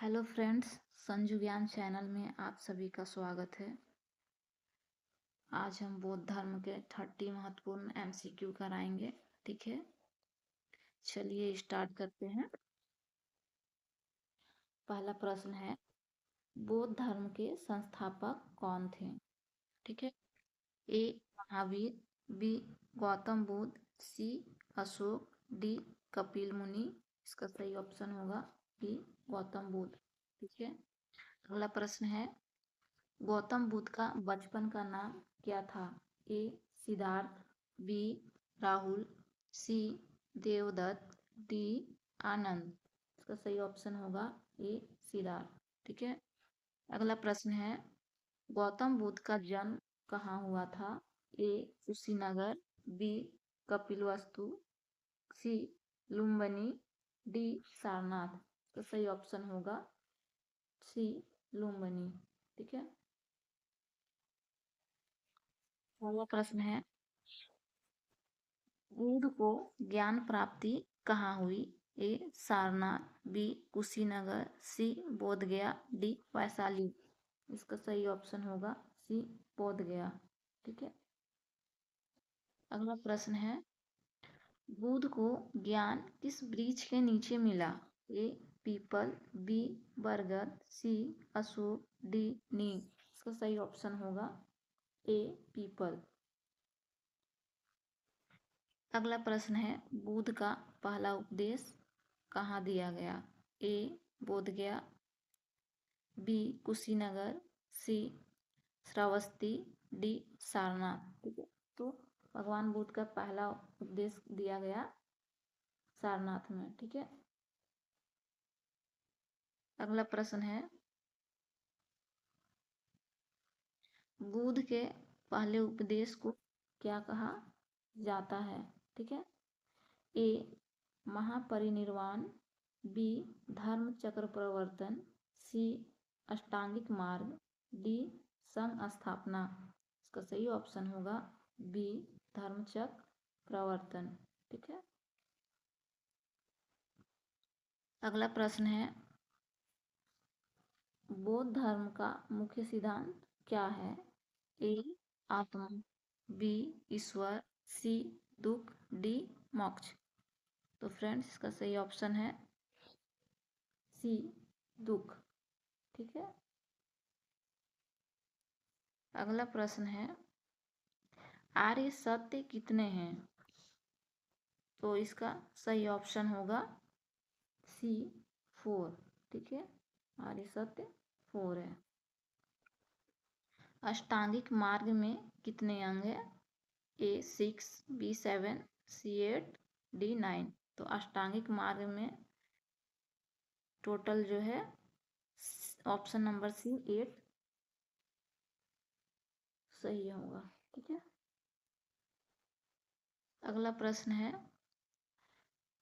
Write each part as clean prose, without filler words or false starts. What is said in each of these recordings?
Hello friends, Sanju ज्ञान channel में आप सभी का स्वागत है। आज हम बौद्ध धर्म के 30 महत्वपूर्ण एमसीक्यू कराएंगे। ठीक है, चलिए स्टार्ट करते हैं। पहला प्रश्न है, बौद्ध धर्म के संस्थापक कौन थे? ठीक है, ए महावीर, बी गौतम बुद्ध, सी अशोक, डी कपिल मुनि। इसका सही ऑप्शन होगा बी गौतम बुद्ध। ठीक है, अगला प्रश्न है, गौतम बुद्ध का बचपन का नाम क्या था? ए सिद्धार्थ, बी राहुल, सी देवदत्त, डी आनंद। इसका सही ऑप्शन होगा ए सिद्धार्थ। ठीक है, अगला प्रश्न है, गौतम बुद्ध का जन्म कहाँ हुआ था? ए कुशीनगर, बी कपिलवस्तु, सी लुम्बिनी, डी सारनाथ। तो सही ऑप्शन होगा सी लुम्बिनी। ठीक है, अगला प्रश्न है, बुद्ध को ज्ञान प्राप्ति कहाँ हुई? ए सारनाथ, बी कुशीनगर, सी बोध गया, डी वैशाली। इसका सही ऑप्शन होगा सी बोध गया। ठीक है, अगला प्रश्न है, बुद्ध को ज्ञान किस वृक्ष के नीचे मिला? ए पीपल, बी बरगद, सी अशोक, डी नीम। इसका सही ऑप्शन होगा ए पीपल। अगला प्रश्न है, बुद्ध का पहला उपदेश कहाँ दिया गया? ए बोध गया, बी कुशीनगर, सी श्रावस्ती, डी सारनाथ। ठीक है, तो भगवान बुद्ध का पहला उपदेश दिया गया सारनाथ में। ठीक है, अगला प्रश्न है, बुद्ध के पहले उपदेश को क्या कहा जाता है? ठीक है, ए महापरिनिर्वाण, बी धर्म चक्र प्रवर्तन, सी अष्टांगिक मार्ग, डी संघ स्थापना। इसका सही ऑप्शन होगा बी धर्म चक्र प्रवर्तन। ठीक है, अगला प्रश्न है, बौद्ध धर्म का मुख्य सिद्धांत क्या है? ए आत्मा, बी ईश्वर, सी दुख, डी मोक्ष। तो फ्रेंड्स, इसका सही ऑप्शन है सी दुख। ठीक है, अगला प्रश्न है, आर्य सत्य कितने हैं? तो इसका सही ऑप्शन होगा सी 4। ठीक है, आर्य सत्य 4 है। अष्टांगिक मार्ग में कितने अंग है? ए 6, बी 7, सी 8, डी 9। तो अष्टांगिक मार्ग में टोटल जो है ऑप्शन नंबर सी 8 सही होगा। ठीक है, अगला प्रश्न है,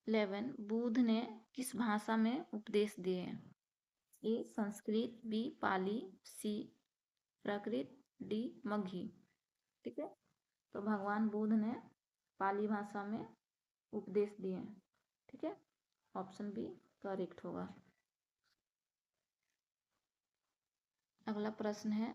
11 बुद्ध ने किस भाषा में उपदेश दिए? ए संस्कृत, बी पाली, सी प्राकृत, डी मगही। ठीक है, तो भगवान बुद्ध ने पाली भाषा में उपदेश दिए। ठीक है, ऑप्शन बी करेक्ट होगा। अगला प्रश्न है,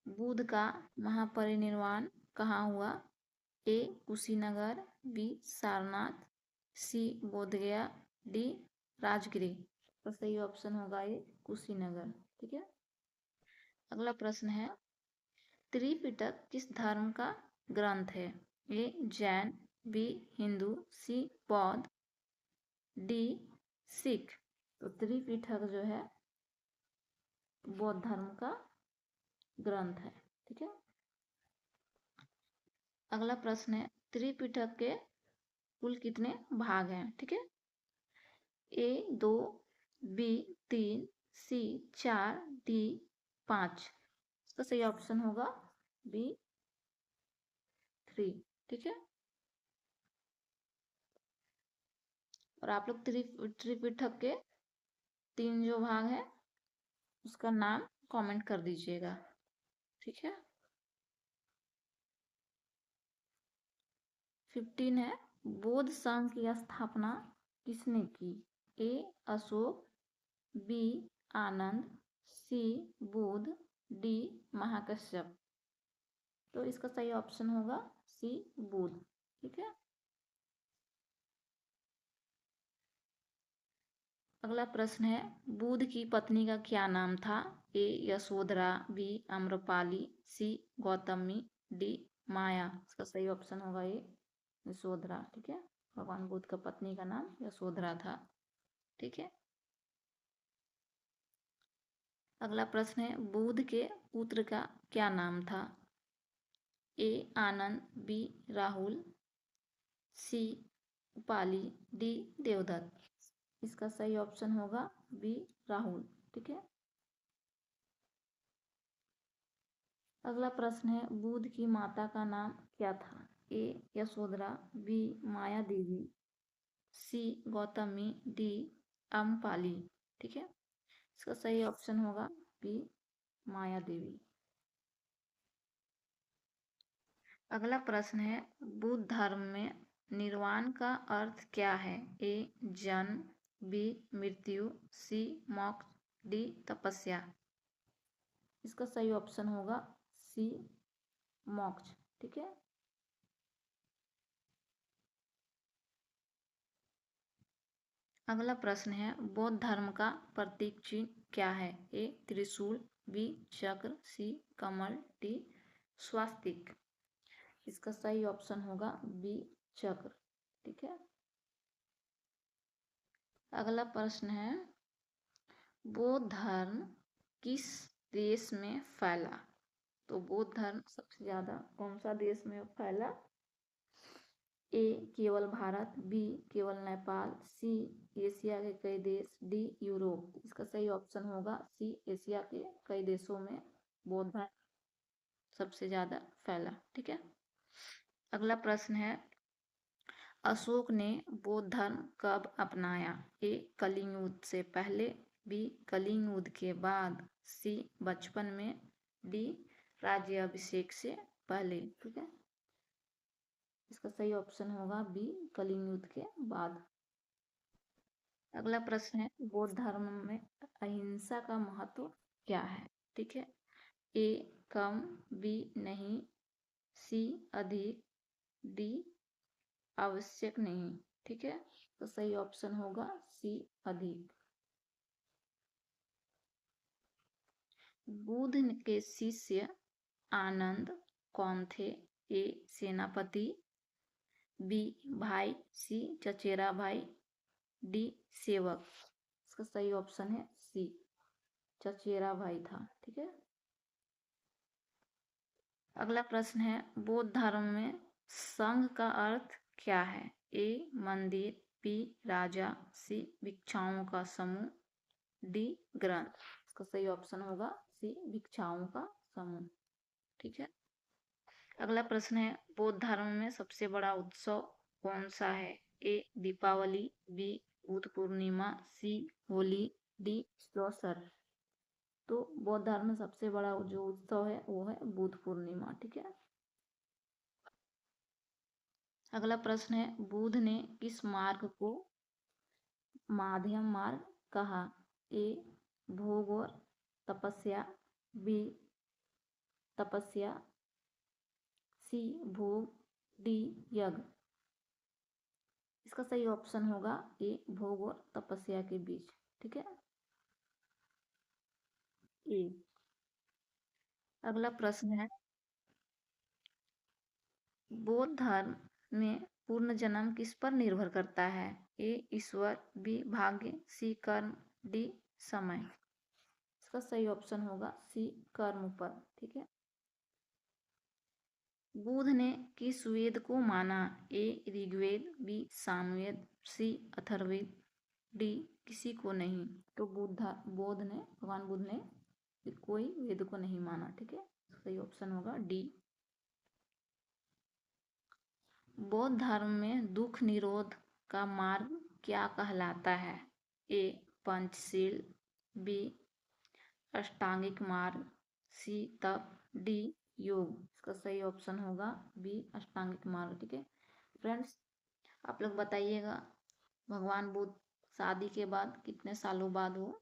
बुद्ध का महापरिनिर्वाण कहाँ हुआ? ए कुशीनगर, बी सारनाथ, सी बोधगया, डी राजगिरी। तो सही ऑप्शन होगा ए कुशीनगर। ठीक है, अगला प्रश्न है, त्रिपिटक किस धर्म का ग्रंथ है? ए जैन, बी हिंदू, सी बौद्ध, डी सिख। तो त्रिपिटक जो है बौद्ध धर्म का ग्रंथ है। ठीक है, अगला प्रश्न है, त्रिपिटक के कुल कितने भाग हैं? ठीक है, ए 2, बी 3, सी 4, डी 5। इसका सही ऑप्शन होगा बी 3। ठीक है, और आप लोग त्रिपिटक के 3 जो भाग है उसका नाम कमेंट कर दीजिएगा। ठीक है, 15 है, बौद्ध संघ की स्थापना किसने की? ए अशोक, बी आनंद, सी बुध, डी महाकश्यप। तो इसका सही ऑप्शन होगा सी बुध। ठीक है। अगला प्रश्न है, बुध की पत्नी का क्या नाम था? ए यशोधरा, बी आम्रपाली, सी गौतमी, डी माया। इसका सही ऑप्शन होगा ए यशोधरा। ठीक है। भगवान बुद्ध का पत्नी का नाम यशोधरा था। ठीक है। अगला प्रश्न है, बुध के पुत्र का क्या नाम था? ए आनंद, बी राहुल, सी उपाली, डी देवदत्त। इसका सही ऑप्शन होगा बी राहुल। ठीक है। अगला प्रश्न है, बुध की माता का नाम क्या था? ए यशोधरा, बी माया देवी, सी गौतमी, डी अम्पाली। ठीक है। इसका सही ऑप्शन होगा बी माया देवी। अगला प्रश्न है, बुद्ध धर्म में निर्वाण का अर्थ क्या है? ए जन्म, बी मृत्यु, सी मोक्ष, डी तपस्या। इसका सही ऑप्शन होगा सी मोक्ष। ठीक है। अगला प्रश्न है, बौद्ध धर्म का प्रतीक चिन्ह क्या है? ए त्रिशूल, बी चक्र, सी कमल, डी स्वास्तिक। इसका सही ऑप्शन होगा बी चक्र। ठीक है। अगला प्रश्न है, बौद्ध धर्म किस देश में फैला? तो बौद्ध धर्म सबसे ज्यादा कौन सा देश में फैला? ए केवल भारत, बी केवल नेपाल, सी एशिया के कई देश, डी यूरोप। इसका सही ऑप्शन होगा सी एशिया के कई देशों में बौद्ध धर्म सबसे ज्यादा फैला। ठीक है। अगला प्रश्न है, अशोक ने बौद्ध धर्म कब अपनाया? ए कलिंग युद्ध से पहले, बी कलिंग युद्ध के बाद, सी बचपन में, डी राज्याभिषेक से पहले। ठीक है। इसका सही ऑप्शन होगा बी कलिंग युद्ध के बाद। अगला प्रश्न है, बौद्ध धर्म में अहिंसा का महत्व क्या है? ठीक है। ए कम, बी नहीं, सी अधिक, डी आवश्यक नहीं। ठीक है। तो सही ऑप्शन होगा सी अधिक। बुद्ध के शिष्य आनंद कौन थे? ए सेनापति, बी भाई, सी चचेरा भाई, डी सेवक। इसका सही ऑप्शन है सी चचेरा भाई था। ठीक है। अगला प्रश्न है, बौद्ध धर्म में संघ का अर्थ क्या है? ए मंदिर, बी राजा, सी भिक्षाओं का समूह, डी ग्रंथ। इसका सही ऑप्शन होगा सी भिक्षाओं का समूह। ठीक है। अगला प्रश्न है, बौद्ध धर्म में सबसे बड़ा उत्सव कौन सा है? ए दीपावली, बी बुद्ध पूर्णिमा, सी होली, डी लोसर। तो बौद्ध धर्म में सबसे बड़ा जो उत्सव है वो है बुद्ध पूर्णिमा। ठीक है। अगला प्रश्न है, बुद्ध ने किस मार्ग को माध्यम मार्ग कहा? ए भोग और तपस्या, बी तपस्या, सी भोग, डी यज्ञ। इसका सही ऑप्शन होगा ए भोग और तपस्या के बीच। ठीक है। ए। अगला प्रश्न है, बौद्ध धर्म में पूर्ण जन्म किस पर निर्भर करता है? ए ईश्वर, बी भाग्य, सी कर्म, डी समय। इसका सही ऑप्शन होगा सी कर्म पर। ठीक है। बुद्ध ने किस वेद को माना? ए ऋग्वेद, बी सामवेद, सी अथर्ववेद, डी किसी को नहीं। तो भगवान बुद्ध ने कोई वेद को नहीं माना। ठीक है। सही ऑप्शन होगा डी। बौद्ध धर्म में दुख निरोध का मार्ग क्या कहलाता है? ए पंचशील, बी अष्टांगिक मार्ग, सी तप, डी योग। इसका सही ऑप्शन होगा बी अष्टांगिक मार्ग। ठीक है। फ्रेंड्स, आप लोग बताइएगा, भगवान बुद्ध शादी के बाद कितने सालों बाद वो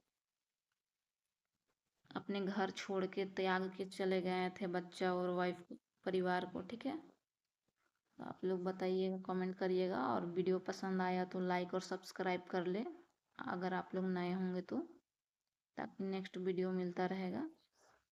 अपने घर छोड़ के त्याग के चले गए थे बच्चा और वाइफ को, परिवार को। ठीक है, तो आप लोग बताइएगा, कमेंट करिएगा, और वीडियो पसंद आया तो लाइक और सब्सक्राइब कर ले अगर आप लोग नए होंगे तो, ताकि नेक्स्ट वीडियो मिलता रहेगा।